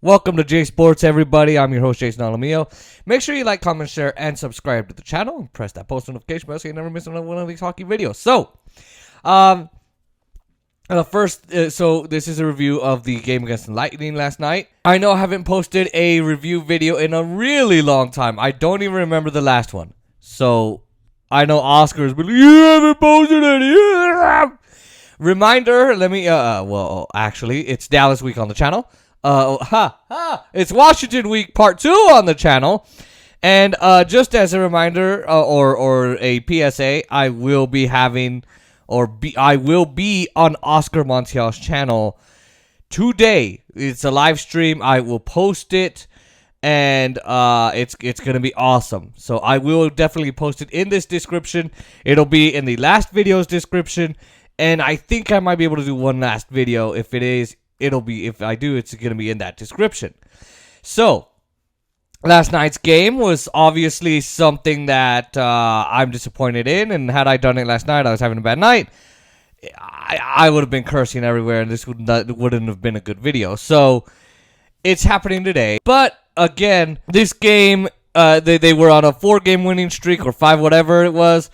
Welcome to J Sports, everybody. I'm your host, Jason Alamillo. Make sure you like, comment, share, and subscribe to the channel. And press that post notification bell so you never miss another one of these hockey videos. So, so this is a review of the game against the Lightning last night. I know I haven't posted a review video in a really long time. I don't even remember the last one. So, I know Oscar's been like, you haven't posted any. Reminder, actually, it's Dallas week on the channel. It's Washington week part 2 on the channel. And just as a reminder or a PSA, I will be on Oscar Montiel's channel today. It's a live stream. I will post it, and it's gonna be awesome. So I will definitely post it in this description. It'll be in the last video's description, and I think I might be able to do one last video. If it is, if I do, it's going to be in that description. So, last night's game was obviously something that I'm disappointed in, and had I done it last night, I was having a bad night. I would have been cursing everywhere, and this wouldn't have been a good video. So, it's happening today. But, again, this game, they were on a 4-game winning streak, or 5, whatever it was,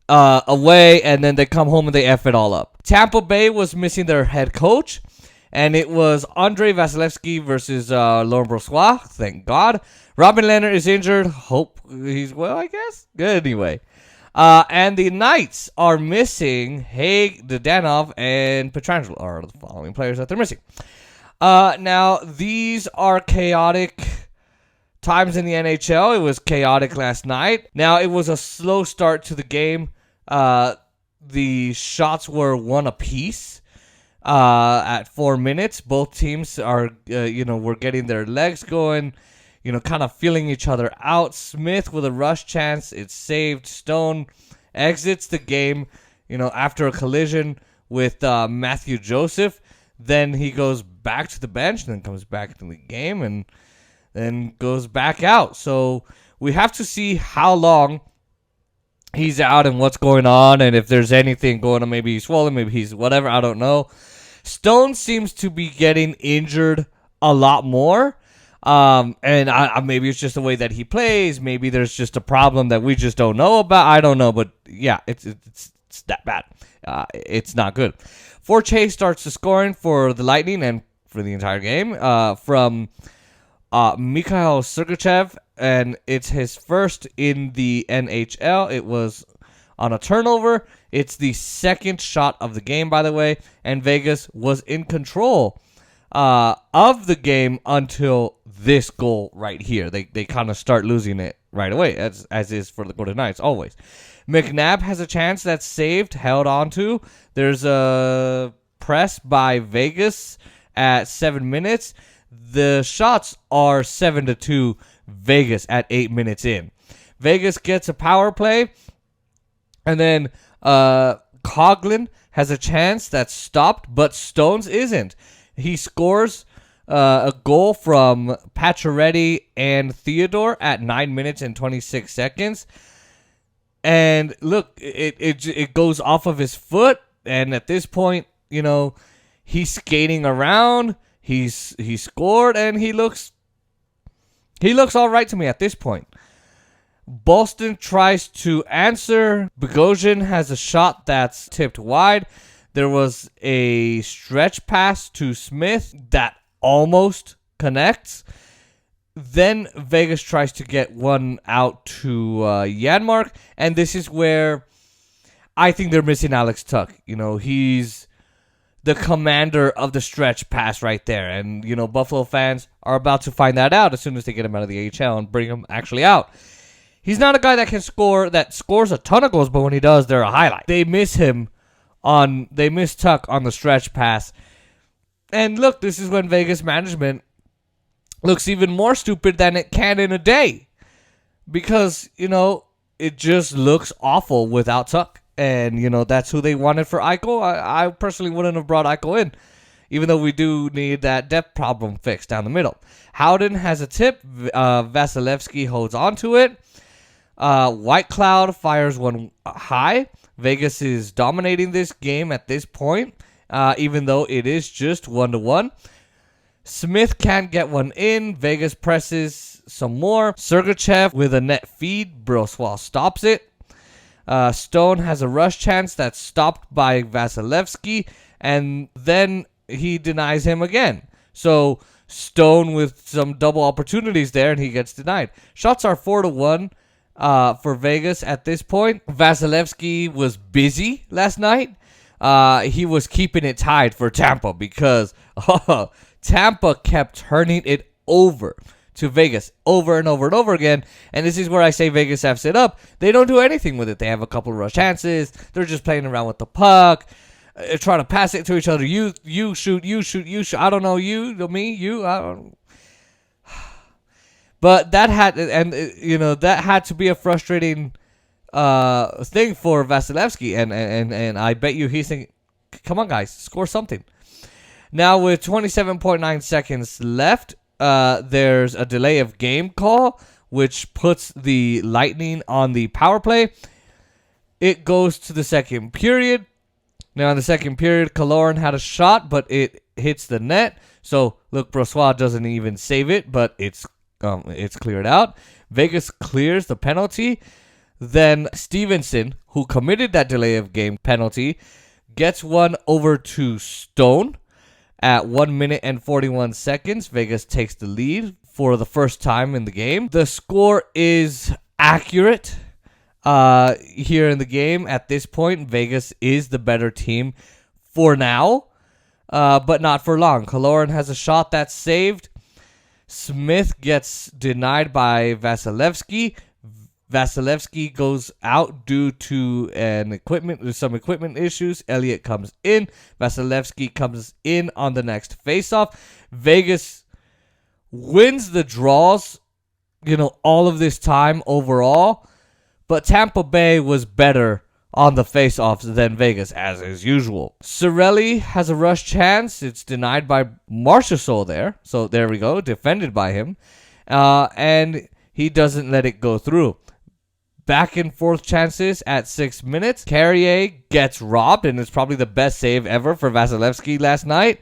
away, and then they come home and they F it all up. Tampa Bay was missing their head coach. And it was Andrei Vasilevsky versus Laurent Brossoit. Thank God. Robin Leonard is injured. Hope he's well, I guess. Good anyway. And the Knights are missing Haig, Dedanov, and Pietrangelo are the following players that they're missing. Now, these are chaotic times in the NHL. It was chaotic last night. Now, it was a slow start to the game. The shots were 1 apiece. At 4 minutes, both teams are, were getting their legs going, kind of feeling each other out. Smith with a rush chance, it's saved. Stone exits the game, after a collision with Matthew Joseph. Then he goes back to the bench, and then comes back into the game, and then goes back out. So we have to see how long he's out and what's going on, and if there's anything going on. Maybe he's swollen, maybe he's whatever, I don't know. Stone seems to be getting injured a lot more, and maybe it's just the way that he plays. Maybe there's just a problem that we just don't know about. I don't know, but yeah, it's that bad. It's not good. Forche starts the scoring for the Lightning and for the entire game from Mikhail Sergachev, and it's his first in the NHL. It was on a turnover. It's the second shot of the game, by the way, and Vegas was in control of the game until this goal right here. They kind of start losing it right away, as is for the Golden Knights always. McNabb has a chance that's saved, held on to. There's a press by Vegas at 7 minutes. The shots are 7-2 Vegas at 8 minutes in. Vegas gets a power play. And then Coughlin has a chance that's stopped, but Stones isn't. He scores a goal from Pacioretty and Theodore at 9 minutes and 26 seconds. And look, it goes off of his foot, and at this point, he's skating around. He scored, and he looks all right to me at this point. Boston tries to answer. Bogosian has a shot that's tipped wide. There was a stretch pass to Smith that almost connects. Then Vegas tries to get one out to Janmark, and this is where I think they're missing Alex Tuch. He's the commander of the stretch pass right there, and Buffalo fans are about to find that out as soon as they get him out of the AHL and bring him actually out. He's not a guy that scores a ton of goals, but when he does, they're a highlight. They miss Tuch on the stretch pass. And look, this is when Vegas management looks even more stupid than it can in a day. Because, it just looks awful without Tuch. And, that's who they wanted for Eichel. I personally wouldn't have brought Eichel in, even though we do need that depth problem fixed down the middle. Howden has a tip. Vasilevsky holds on to it. White Cloud fires one high. Vegas is dominating this game at this point, even though it is just 1-1. Smith can't get one in. Vegas presses some more. Sergachev with a net feed. Brossoit stops it. Stone has a rush chance that's stopped by Vasilevsky, and then he denies him again. So Stone with some double opportunities there, and he gets denied. Shots are 4-1 for Vegas at this point. Vasilevsky was busy last night. He was keeping it tied for Tampa because Tampa kept turning it over to Vegas over and over and over again. And this is where I say Vegas F's it up. They don't do anything with it. They have a couple of rush chances. They're just playing around with the puck, trying to pass it to each other. You shoot, you shoot, you shoot. I don't know, me, I don't. But that had, and that had to be a frustrating thing for Vasilevsky, and I bet you he's thinking, come on guys, score something. Now with 27.9 seconds left, there's a delay of game call, which puts the Lightning on the power play. It goes to the second period. Now in the second period, Kaloran had a shot, but it hits the net. So look, Brossoit doesn't even save it, but it's cleared out. Vegas clears the penalty. Then Stevenson, who committed that delay of game penalty, gets one over to Stone at 1 minute and 41 seconds. Vegas takes the lead for the first time in the game. The score is accurate here in the game. At this point, Vegas is the better team for now, but not for long. Kaloran has a shot that's saved. Smith gets denied by Vasilevsky. Vasilevsky goes out due to some equipment issues. Elliott comes in. Vasilevsky comes in on the next faceoff. Vegas wins the draws, all of this time overall. But Tampa Bay was better on the faceoffs than Vegas, as is usual. Cirelli has a rush chance. It's denied by Marchessault there. So there we go, defended by him. And he doesn't let it go through. Back and forth chances at 6 minutes. Carrier gets robbed, and it's probably the best save ever for Vasilevsky last night.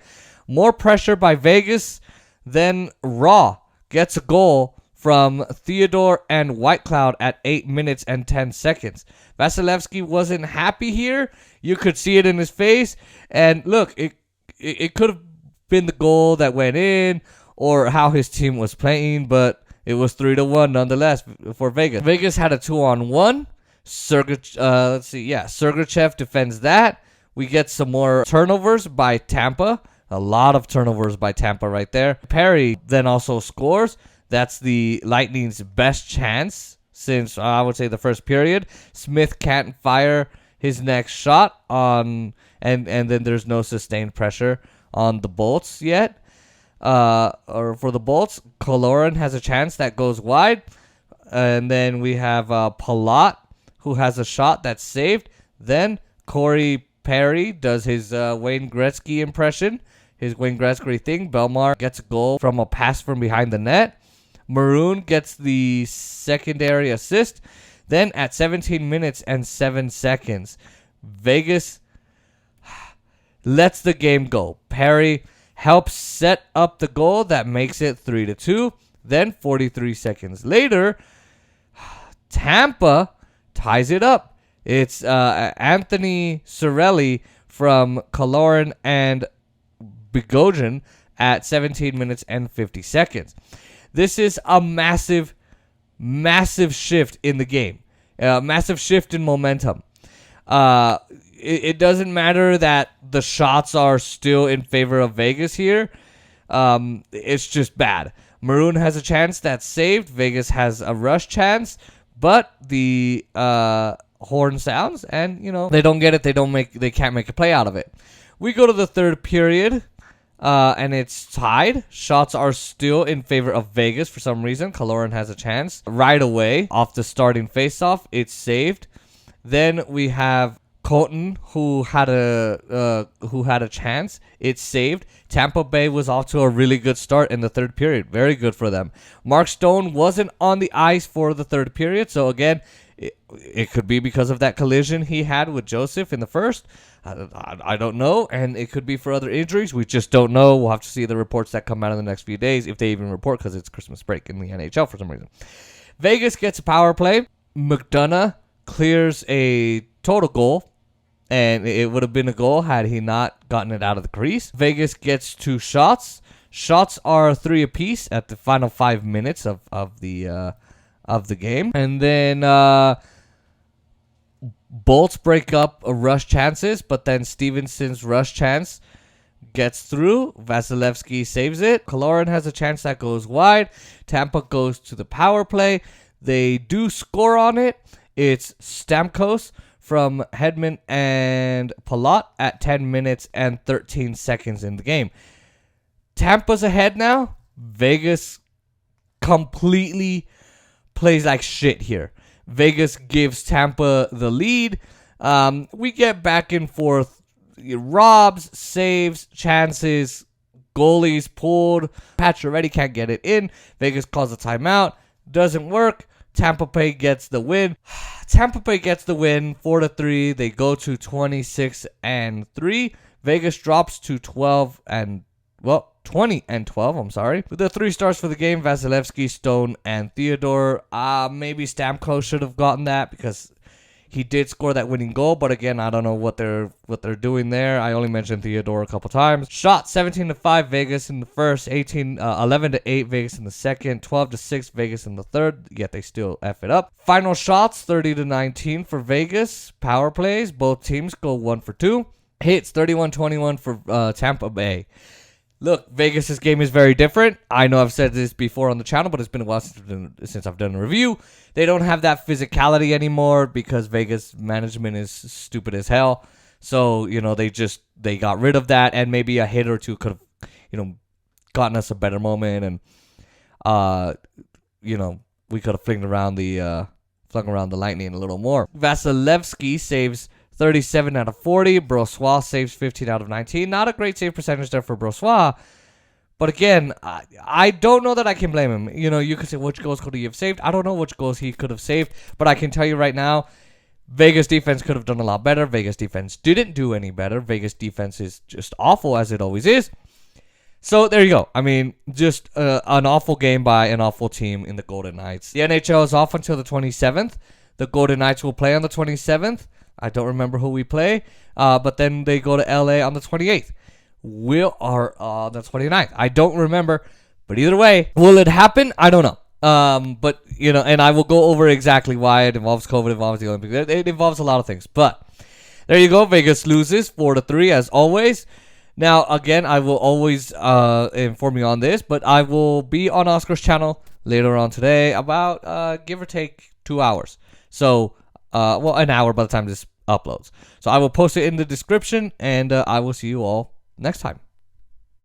More pressure by Vegas. Then Raw gets a goal from Theodore and Whitecloud at 8 minutes and 10 seconds. Vasilevsky wasn't happy here. You could see it in his face. And look, it could have been the goal that went in or how his team was playing, but it was 3-1 nonetheless for Vegas. Vegas had a 2-on-1. Sergachev defends that. We get some more turnovers by Tampa. A lot of turnovers by Tampa right there. Perry then also scores. That's the Lightning's best chance since, I would say, the first period. Smith can't fire his next shot and then there's no sustained pressure on the Bolts yet. Or for the Bolts, Kaloran has a chance that goes wide. And then we have Palat, who has a shot that's saved. Then Corey Perry does his Wayne Gretzky impression, his Wayne Gretzky thing. Belmar gets a goal from a pass from behind the net. Maroon gets the secondary assist. Then at 17 minutes and 7 seconds, Vegas lets the game go. Perry helps set up the goal that makes it 3-2. Then 43 seconds later, Tampa ties it up. It's Anthony Cirelli from Kaloran and Bogosian at 17 minutes and 50 seconds. This is a massive, massive shift in the game. Massive shift in momentum. It doesn't matter that the shots are still in favor of Vegas here. It's just bad. Maroon has a chance that's saved. Vegas has a rush chance. But the horn sounds and, they don't get it. They can't make a play out of it. We go to the third period. And it's tied. Shots are still in favor of Vegas for some reason. Kaloran has a chance right away off the starting faceoff. It's saved. Then we have Colton, who had a chance. It's saved. Tampa Bay was off to a really good start in the third period. Very good for them. Mark Stone wasn't on the ice for the third period, so again, It could be because of that collision he had with Joseph in the first. I don't know. And it could be for other injuries. We just don't know. We'll have to see the reports that come out in the next few days, if they even report, because it's Christmas break in the NHL for some reason. Vegas gets a power play. McDonough clears a total goal, and it would have been a goal had he not gotten it out of the crease. Vegas gets 2 shots. Shots are 3 apiece at the final 5 minutes of the game. And then Bolts break up rush chances, but then Stevenson's rush chance gets through. Vasilevsky saves it. Kaloran has a chance that goes wide. Tampa goes to the power play. They do score on it. It's Stamkos from Hedman and Palat at 10 minutes and 13 seconds in the game. Tampa's ahead now. Vegas completely plays like shit here. Vegas gives Tampa the lead. We get back and forth. Robs, saves, chances, goalies pulled. Pacioretty can't get it in. Vegas calls a timeout. Doesn't work. Tampa Bay gets the win. Tampa Bay gets the win 4-3. They go to 26-3. Vegas drops to 20-12, I'm sorry. With the 3 stars for the game, Vasilevsky, Stone, and Theodore. Maybe Stamkos should have gotten that because he did score that winning goal, but again, I don't know what they're doing there. I only mentioned Theodore a couple times. Shot 17-5 Vegas in the first, 11-8 Vegas in the second, 12-6 Vegas in the third, yet they still F it up. Final shots 30-19 for Vegas. Power plays, both teams go 1 for 2. Hits 31-21 for Tampa Bay. Look, Vegas' game is very different. I know I've said this before on the channel, but it's been a while since I've done a review. They don't have that physicality anymore because Vegas management is stupid as hell. So, they got rid of that, and maybe a hit or two could have, gotten us a better moment, and, we could have flung around the Lightning a little more. Vasilevsky saves 37 out of 40. Brossoit saves 15 out of 19. Not a great save percentage there for Brossoit. But again, I don't know that I can blame him. You could say, which goals could he have saved? I don't know which goals he could have saved. But I can tell you right now, Vegas defense could have done a lot better. Vegas defense didn't do any better. Vegas defense is just awful, as it always is. So there you go. I mean, just an awful game by an awful team in the Golden Knights. The NHL is off until the 27th. The Golden Knights will play on the 27th. I don't remember who we play, but then they go to LA on the 28th. We are on the 29th. I don't remember, but either way, will it happen? I don't know. But, and I will go over exactly why it involves COVID, involves the Olympics. It involves a lot of things, but there you go. Vegas loses 4-3 as always. Now, again, I will always inform you on this, but I will be on Oscar's channel later on today about give or take 2 hours. So, an hour by the time this uploads. So I will post it in the description, and I will see you all next time.